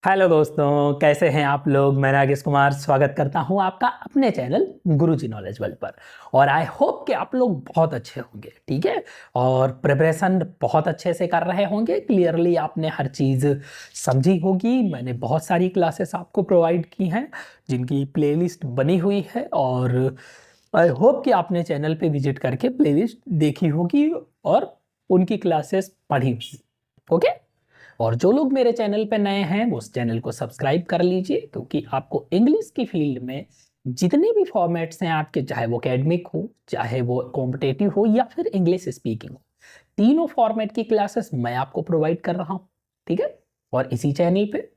Hello दोस्तों, कैसे हैं आप लोग। मैं नागेश कुमार स्वागत करता हूं आपका अपने चैनल गुरुजी नॉलेज वर्ल्ड पर। और आई होप कि आप लोग बहुत अच्छे होंगे, ठीक है। और प्रिपरेशन बहुत अच्छे से कर रहे होंगे। क्लियरली आपने हर चीज़ समझी होगी। मैंने बहुत सारी क्लासेस आपको प्रोवाइड की हैं जिनकी प्लेलिस्ट बनी हुई है, और आई होप कि आपने चैनल पे विजिट करके प्लेलिस्ट देखी होगी और उनकी क्लासेस पढ़ी होगी। ओके। और जो लोग मेरे चैनल पे नए हैं वो उस चैनल को सब्सक्राइब कर लीजिए, क्योंकि आपको इंग्लिश की फील्ड में जितने भी फॉर्मेट्स हैं आपके, चाहे वो एकेडमिक हो, चाहे वो कॉम्पिटेटिव हो, या फिर इंग्लिश स्पीकिंग हो, तीनों फॉर्मेट की क्लासेस मैं आपको प्रोवाइड कर रहा हूँ, ठीक है। और इसी चैनल पे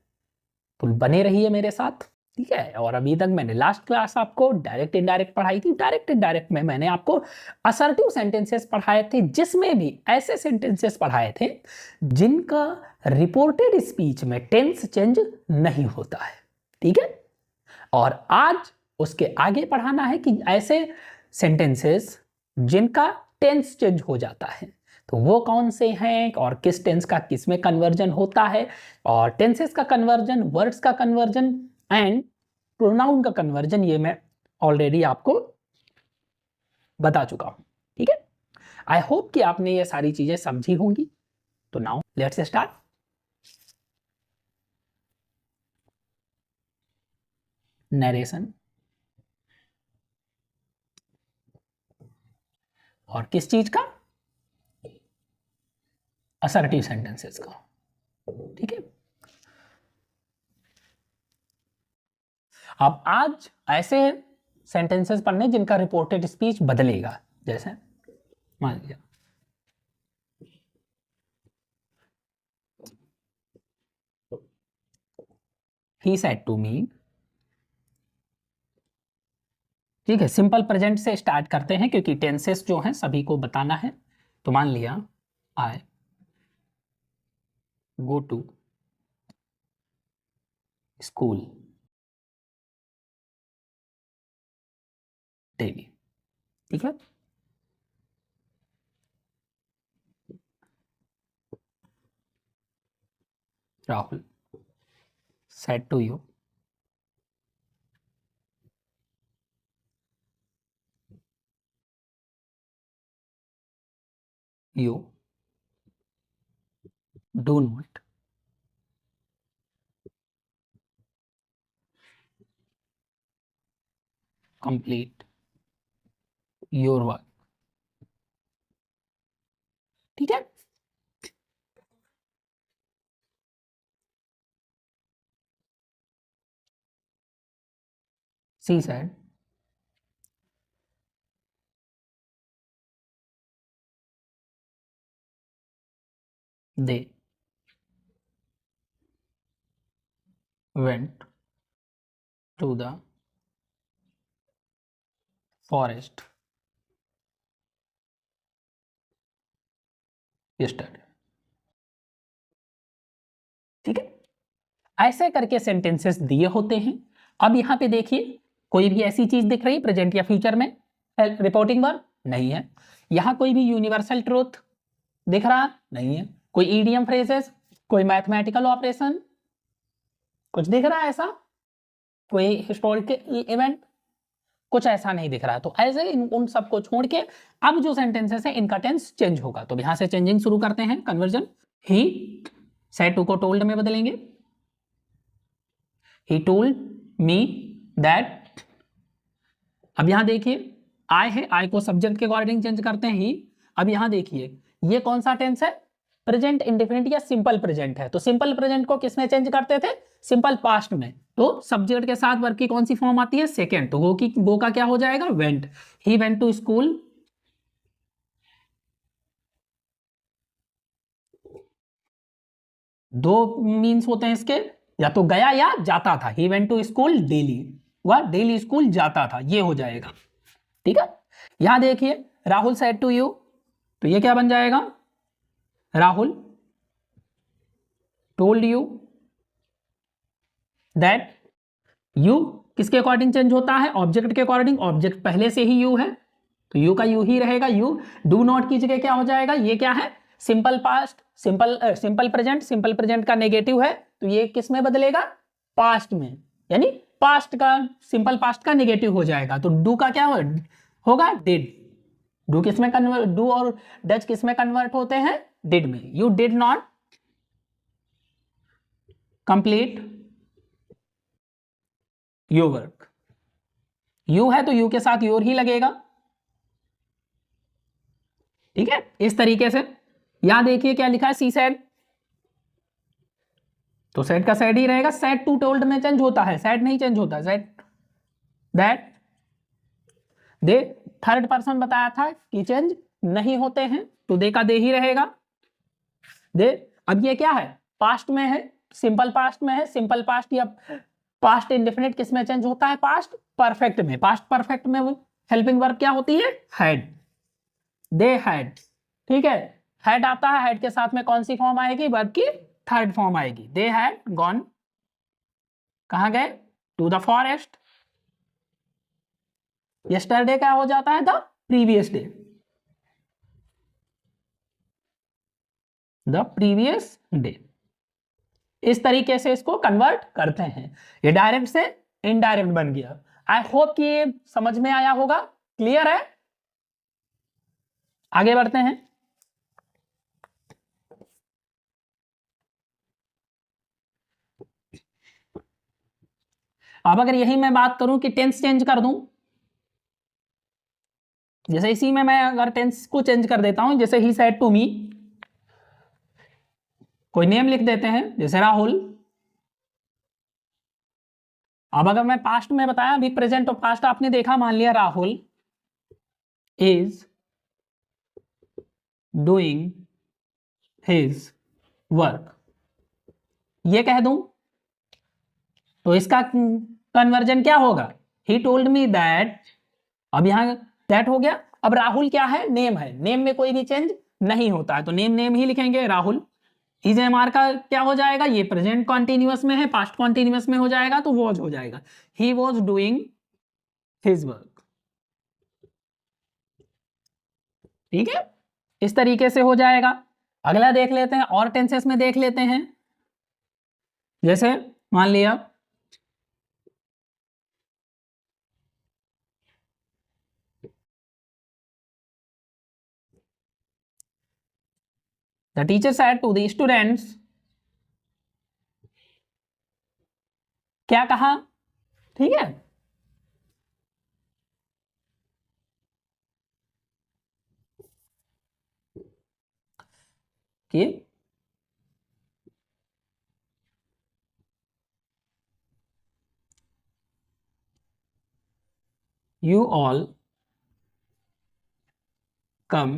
तो बने रहिए मेरे साथ, ठीक है। और अभी तक मैंने लास्ट क्लास आपको डायरेक्ट इनडायरेक्ट पढ़ाई थी। डायरेक्ट इनडायरेक्ट में मैंने आपको असर्टिव सेंटेंसेस पढ़ाए थे, जिसमें भी ऐसे सेंटेंसेस पढ़ाए थे जिनका रिपोर्टेड स्पीच में टेंस चेंज नहीं होता है, ठीक है। और आज उसके आगे पढ़ाना है कि ऐसे सेंटेंसेस जिनका टेंस चेंज हो जाता है, तो वो कौन से हैं और किस टेंस का किस में कन्वर्जन होता है, और टेंसेस का कन्वर्जन, वर्ड्स का कन्वर्जन एंड प्रोनाउन का कन्वर्जन, ये मैं ऑलरेडी आपको बता चुका हूं, ठीक है। आई होप कि आपने ये सारी चीजें समझी होंगी। तो नाउ लेट्स स्टार्ट। नरेशन। और किस चीज का? असर्टिव सेंटेंसेस का, ठीक है। अब आज ऐसे सेंटेंसेस पढ़ने जिनका रिपोर्टेड स्पीच बदलेगा। जैसे मान लिया ही सेड टू मी, ठीक है। सिंपल प्रेजेंट से स्टार्ट करते हैं क्योंकि टेंसेस जो हैं सभी को बताना है। तो मान लिया I go to school daily, ठीक है। Rahul said to you, you do not complete your work, ठीक है। she said they went to the forest yesterday, ठीक है। ऐसे करके सेंटेंसेस दिए होते हैं। अब यहां पे देखिए, कोई भी ऐसी चीज दिख रही है प्रेजेंट या फ्यूचर में रिपोर्टिंग वर्ब नहीं है। यहां कोई भी यूनिवर्सल ट्रूथ दिख रहा नहीं है। कोई ईडियम फ्रेजेस, कोई मैथमेटिकल ऑपरेशन कुछ दिख रहा है ऐसा, कोई हिस्टोरिकल इवेंट कुछ ऐसा नहीं दिख रहा है। तो ऐसे उन सबको छोड़ के अब जो सेंटेंसेस है इनका टेंस चेंज होगा। तो यहां से चेंजिंग शुरू करते हैं। कन्वर्जन ही सेड टू को टोल्ड में बदलेंगे। ही टोल्ड मी दैट। अब यहां देखिए आई है, आई को सब्जेक्ट के अकॉर्डिंग चेंज करते हैं ही। अब यहां देखिए ये कौन सा टेंस है? प्रेजेंट इंडेफिनिट या सिंपल प्रेजेंट है। तो सिंपल प्रेजेंट को किसमें चेंज करते थे? सिंपल पास्ट में। तो सब्जेक्ट के साथ वर्ब की कौन सी फॉर्म आती है? सेकेंड। तो गो का क्या हो जाएगा? Went. He went to school, दो मीन्स होते हैं इसके, या तो गया या जाता था। He went to school daily, वह डेली स्कूल जाता था, ये हो जाएगा, ठीक है। यहां देखिए राहुल सेड टू यू, तो ये क्या बन जाएगा? Rahul told you that. You किसके अकॉर्डिंग चेंज होता है? ऑब्जेक्ट के अकॉर्डिंग। ऑब्जेक्ट पहले से ही यू है तो यू का यू ही रहेगा। यू डू नॉट की जगह क्या हो जाएगा? ये क्या है? Simple past. सिंपल प्रेजेंट का नेगेटिव है तो ये किस में बदलेगा, पास्ट में, यानी पास्ट का, सिंपल पास्ट का नेगेटिव हो जाएगा। तो डू का क्या होगा, डिड। डू किस में कन्वर्ट, डू और डज किस में कन्वर्ट होते हैं, डिड में। You did not complete your work. You है तो यू के साथ योर ही लगेगा, ठीक है। इस तरीके से यहां देखिए क्या लिखा है, सी सेड, तो सेड का सेड ही रहेगा। सेड टू टोल्ड में चेंज होता है, सेड नहीं चेंज होता। Said that they, third person बताया था कि चेंज नहीं होते हैं, तो दे का दे ही रहेगा, दे। अब ये क्या है, पास्ट में है, सिंपल पास्ट में है। सिंपल पास्ट या पास्ट इंडेफिनिट किस में चेंज होता है, पास्ट परफेक्ट में। पास्ट परफेक्ट में हेल्पिंग वर्ब क्या होती है, हैड, दे हैड, ठीक है। हैड आता है, हैड के साथ में कौन सी फॉर्म आएगी, वर्ब की थर्ड फॉर्म आएगी। दे हैड गॉन, कहां गए, टू द फॉरेस्ट। यस्टरडे क्या हो जाता है, the previous day, the previous day. इस तरीके से इसको कन्वर्ट करते हैं। ये डायरेक्ट से इनडायरेक्ट बन गया। आई होप कि ये समझ में आया होगा, क्लियर है। आगे बढ़ते हैं। अब अगर यही मैं बात करूं कि टेंस चेंज कर दूं, जैसे इसी में मैं अगर टेंस को चेंज कर देता हूं, जैसे ही सेड टू मी, कोई नेम लिख देते हैं जैसे राहुल। अब अगर मैं पास्ट में बताया, अभी प्रेजेंट और पास्ट आपने देखा, मान लिया Rahul is doing his work, ये कह दूं तो इसका कन्वर्जन क्या होगा, ही टोल्ड मी दैट। अब यहां दैट हो गया। अब राहुल क्या है, नेम है, नेम में कोई भी चेंज नहीं होता है तो नेम नेम ही लिखेंगे, राहुल। इज एम आर का क्या हो जाएगा, ये प्रेजेंट कॉन्टिन्यूअस में है, पास्ट कॉन्टिन्यूअस में हो जाएगा तो वॉज हो जाएगा, he was doing his work, ठीक है। इस तरीके से हो जाएगा। अगला देख लेते हैं, और टेंसेस में देख लेते हैं। जैसे मान लिया the teacher said to the students, क्या कहा, ठीक है। कि you all come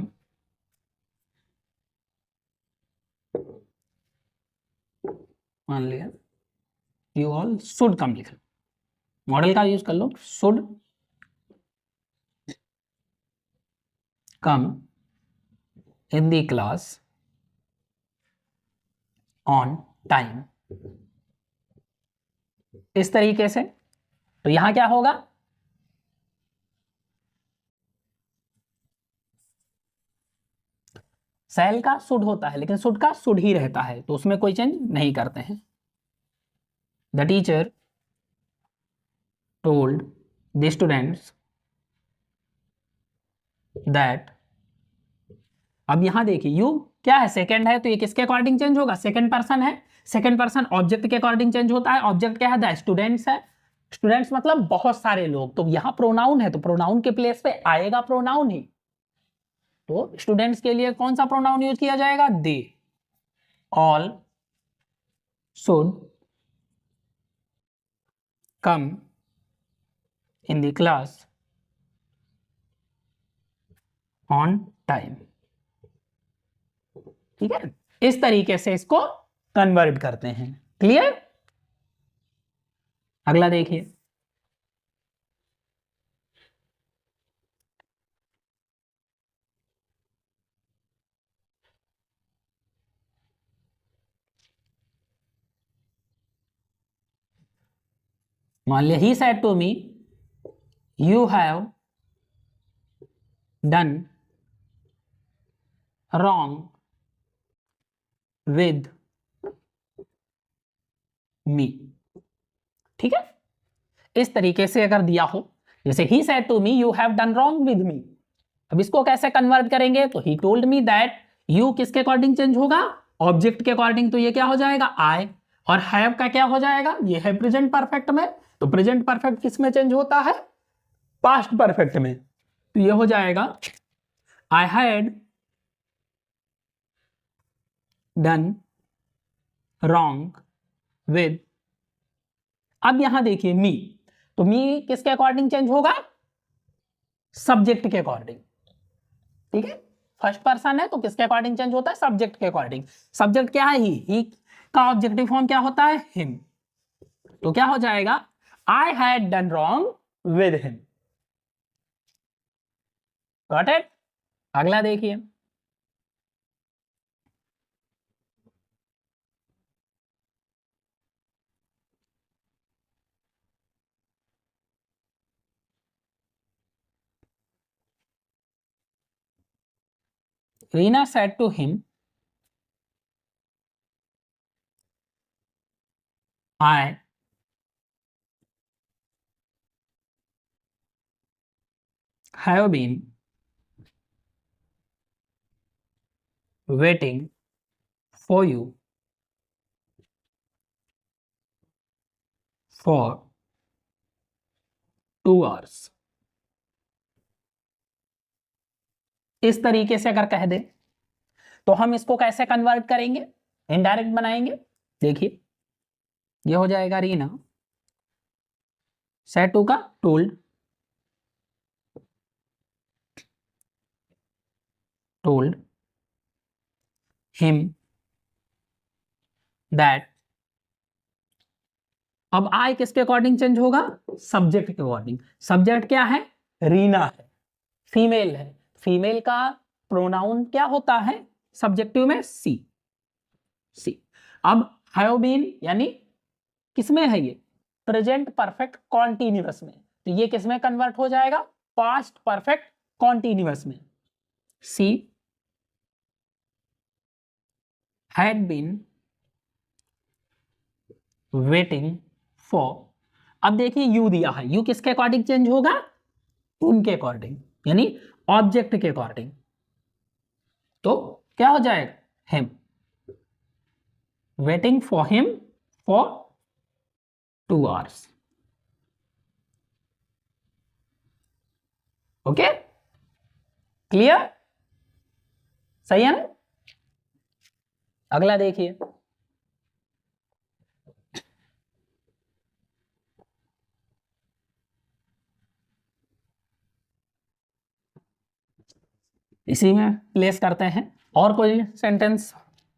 मान लिया you all should come लिख लो, मॉडल का यूज कर लो, should come in the class on time। इस तरीके से तो यहां क्या होगा, सेल का शुड होता है लेकिन शुड का शुड ही रहता है तो उसमें कोई चेंज नहीं करते हैं। The teacher told the students that. अब यहां देखिए यू क्या है, सेकंड है तो ये किसके अकॉर्डिंग चेंज होगा, सेकंड पर्सन है। सेकंड पर्सन ऑब्जेक्ट के अकॉर्डिंग चेंज होता है। ऑब्जेक्ट क्या है, द स्टूडेंट्स है। स्टूडेंट्स मतलब बहुत सारे लोग, तो यहां प्रोनाउन है तो प्रोनाउन के प्लेस पे आएगा प्रोनाउन ही। तो स्टूडेंट्स के लिए कौन सा प्रोनाउन यूज किया जाएगा, they. All should come in the class on time, ठीक है। इस तरीके से इसको कन्वर्ट करते हैं, क्लियर। अगला देखिए, मान लिया he said to me you have done wrong with me. ठीक है, इस तरीके से अगर दिया हो, जैसे he said to me you have done wrong with me, अब इसको कैसे कन्वर्ट करेंगे, तो he told me that, you किसके अकॉर्डिंग चेंज होगा, ऑब्जेक्ट के अकॉर्डिंग, तो ये क्या हो जाएगा आई, और हैव का क्या हो जाएगा, ये है प्रेजेंट परफेक्ट में, तो प्रेजेंट परफेक्ट किस में चेंज होता है, पास्ट परफेक्ट में, तो ये हो जाएगा I had done wrong with. अब यहां देखिए मी, तो मी किसके अकॉर्डिंग चेंज होगा, सब्जेक्ट के अकॉर्डिंग। ठीक है, फर्स्ट पर्सन है तो किसके अकॉर्डिंग चेंज होता है, सब्जेक्ट के अकॉर्डिंग। सब्जेक्ट क्या है, ही का ऑब्जेक्टिव फॉर्म क्या होता है, हिम, तो क्या हो जाएगा I had done wrong with him. Got it. अगला देखिए, Reena said to him I have been waiting for you for 2 hours। इस तरीके से अगर कह दे तो हम इसको कैसे कन्वर्ट करेंगे, इनडायरेक्ट बनाएंगे। देखिए ये हो जाएगा रीना सेड टू का टोल्ड, टोल्ड हिम दैट, अब आई किसके अकॉर्डिंग चेंज होगा, सब्जेक्ट के अकॉर्डिंग। सब्जेक्ट क्या है, रीना है, फीमेल है, फीमेल का प्रोनाउन क्या होता है सब्जेक्टिव में, सी, सी। अब हैव बीन यानी किसमें है ये, प्रेजेंट परफेक्ट कॉन्टिन्यूअस में, तो ये किसमें कन्वर्ट हो जाएगा, पास्ट परफेक्ट कॉन्टिन्यूअस में। She had been waiting for, अब देखिए यू दिया है, यू किसके अकॉर्डिंग चेंज होगा, उनके अकॉर्डिंग, यानी ऑब्जेक्ट के अकॉर्डिंग, तो क्या हो जाएगा, him, waiting for him for 2 hours। Okay, clear, सही है ना। अगला देखिए, इसी में प्लेस करते हैं और कोई सेंटेंस,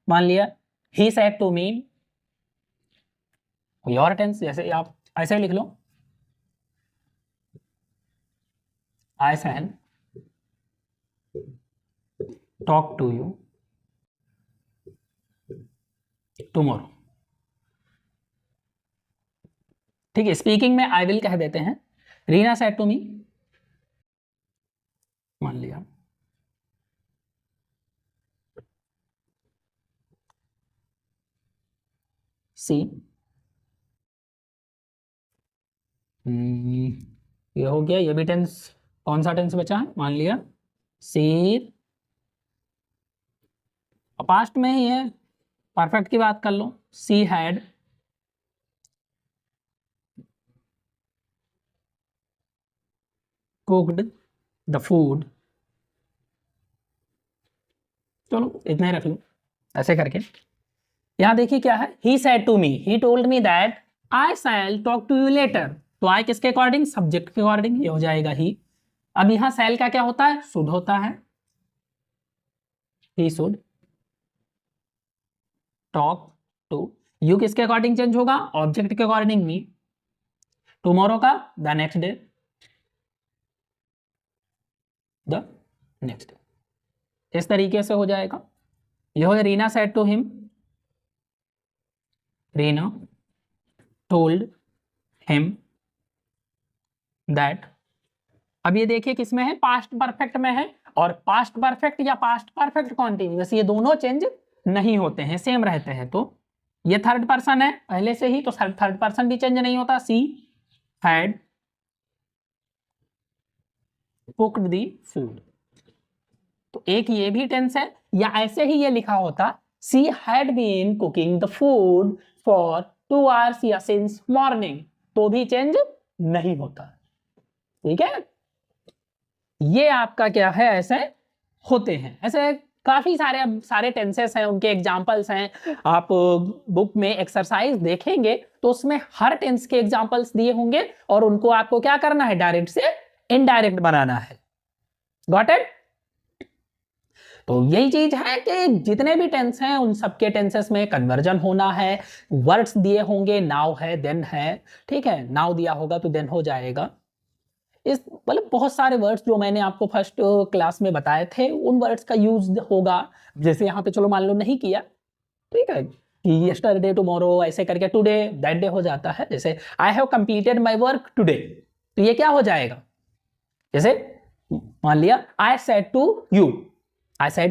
मान लिया ही सेड टू मी, कोई और टेंस, जैसे आप ऐसे लिख लो, I shall talk to you tomorrow. ठीक है, स्पीकिंग में आई विल कह देते हैं, रीना सेड टू मी, मान लिया सी, ये हो गया, ये भी टेंस, कौन सा टेंस बचा है, मान लिया सी, पास्ट में ही है, परफेक्ट की बात कर लो, she had cooked the food, चलो इतना ही रख लो ऐसे करके। यहां देखिए क्या है, he said to me, he told me that I shall talk to you later, तो आई किसके अकॉर्डिंग, सब्जेक्ट के अकॉर्डिंग, ये हो जाएगा ही। अब यहां शैल का क्या होता है, शुड होता है, he should talk to, you किसके अकॉर्डिंग चेंज होगा, ऑब्जेक्ट के अकॉर्डिंग मी, टुमारो का the next day, the next day, इस तरीके से हो जाएगा। यह हो Reena said to him, Reena told him that. अब ये देखिए किसमें है, पास्ट परफेक्ट में है, और पास्ट परफेक्ट या पास्ट परफेक्ट कॉन्टिन्यूअस ये दोनों चेंज नहीं होते हैं, सेम रहते हैं। तो ये थर्ड पर्सन है पहले से ही, तो थर्ड पर्सन भी चेंज नहीं होता। She had cooked the food, तो एक ये भी टेंस है। या ऐसे ही ये लिखा होता she had been cooking the food for 2 hours या सिंस मॉर्निंग, तो भी चेंज नहीं होता। ठीक है, ये आपका क्या है, ऐसे होते हैं। ऐसे काफी सारे टेंसेस हैं, उनके एग्जांपल्स हैं। आप बुक में एक्सरसाइज देखेंगे तो उसमें हर टेंस के एग्जांपल्स दिए होंगे और उनको आपको क्या करना है, डायरेक्ट से इनडायरेक्ट बनाना है। Got it? तो यही चीज है कि जितने भी टेंस हैं उन सबके टेंसेस में कन्वर्जन होना है। वर्ड्स दिए होंगे, नाउ है, देन है। ठीक है, नाउ दिया होगा तो देन हो जाएगा। इस मतलब बहुत सारे वर्ड्स जो मैंने आपको फर्स्ट क्लास में बताए थे उन वर्ड्स का यूज होगा। जैसे यहाँ पे चलो मान लो नहीं किया, ठीक है, कि यस्टरडे, टुमारो, ऐसे करके टुडे, दैट डे हो जाता है। जैसे I have completed my work today, तो ये क्या हो जाएगा, जैसे मान लिया I said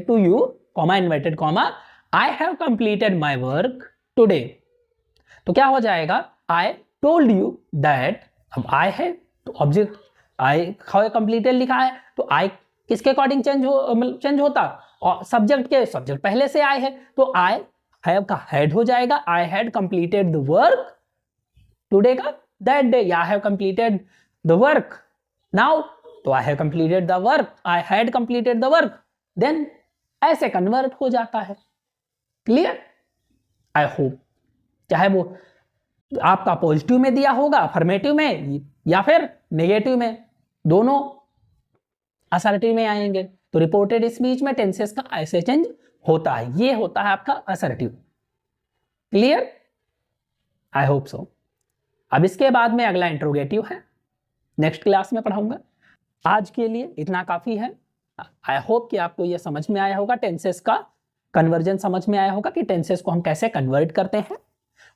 to you comma inverted comma I have completed my work today, तो क्या हो जाएगा, आई टोल्ड यू दैट। अब आई है तो ऑब्जेक्ट आई हाउ कंप्लीटेड लिखा है, तो आई किसके अकॉर्डिंग चेंज होता, और सब्जेक्ट पहले से आई है, तो आई हैव का हैड हो जाएगा। I had completed the work today का दैट डे, या I have completed the work now, तो I have completed the work, I had completed the work then, ऐसे कन्वर्ट हो जाता है। क्लियर? आई होप, चाहे वो आपका पॉजिटिव में दिया होगा, अफर्मेटिव में, या फिर नेगेटिव में, दोनों असर्टिव में आएंगे। तो रिपोर्टेड स्पीच में टेंसेस का ऐसे चेंज होता है, ये होता है आपका assertive. Clear? I hope so. अब इसके बाद में अगला इंट्रोगेटिव है, नेक्स्ट क्लास में पढ़ाऊंगा। आज के लिए इतना काफी है। आई होप कि आपको ये समझ में आया होगा, टेंसेस का कन्वर्जन समझ में आया होगा कि टेंसेस को हम कैसे कन्वर्ट करते हैं।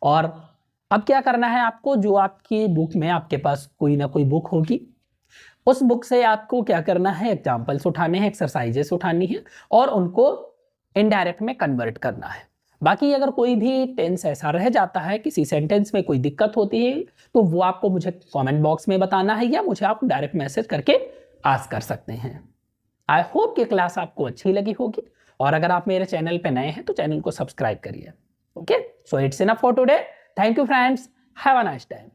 और अब क्या करना है आपको, जो आपकी बुक में आपके पास कोई ना कोई बुक होगी, उस बुक से आपको क्या करना है, एग्जाम्पल्स उठाने हैं, एक्सरसाइजेस उठानी है और उनको इनडायरेक्ट में कन्वर्ट करना है। बाकी अगर कोई भी टेंस ऐसा रह जाता है, किसी सेंटेंस में कोई दिक्कत होती है, तो वो आपको मुझे कमेंट बॉक्स में बताना है या मुझे आप डायरेक्ट मैसेज करके आस्क कर सकते हैं। आई होप कि क्लास आपको अच्छी लगी होगी, और अगर आप मेरे चैनल पे नए हैं तो चैनल को सब्सक्राइब करिए। Okay, so it's enough for today. Thank you friends, have a nice time.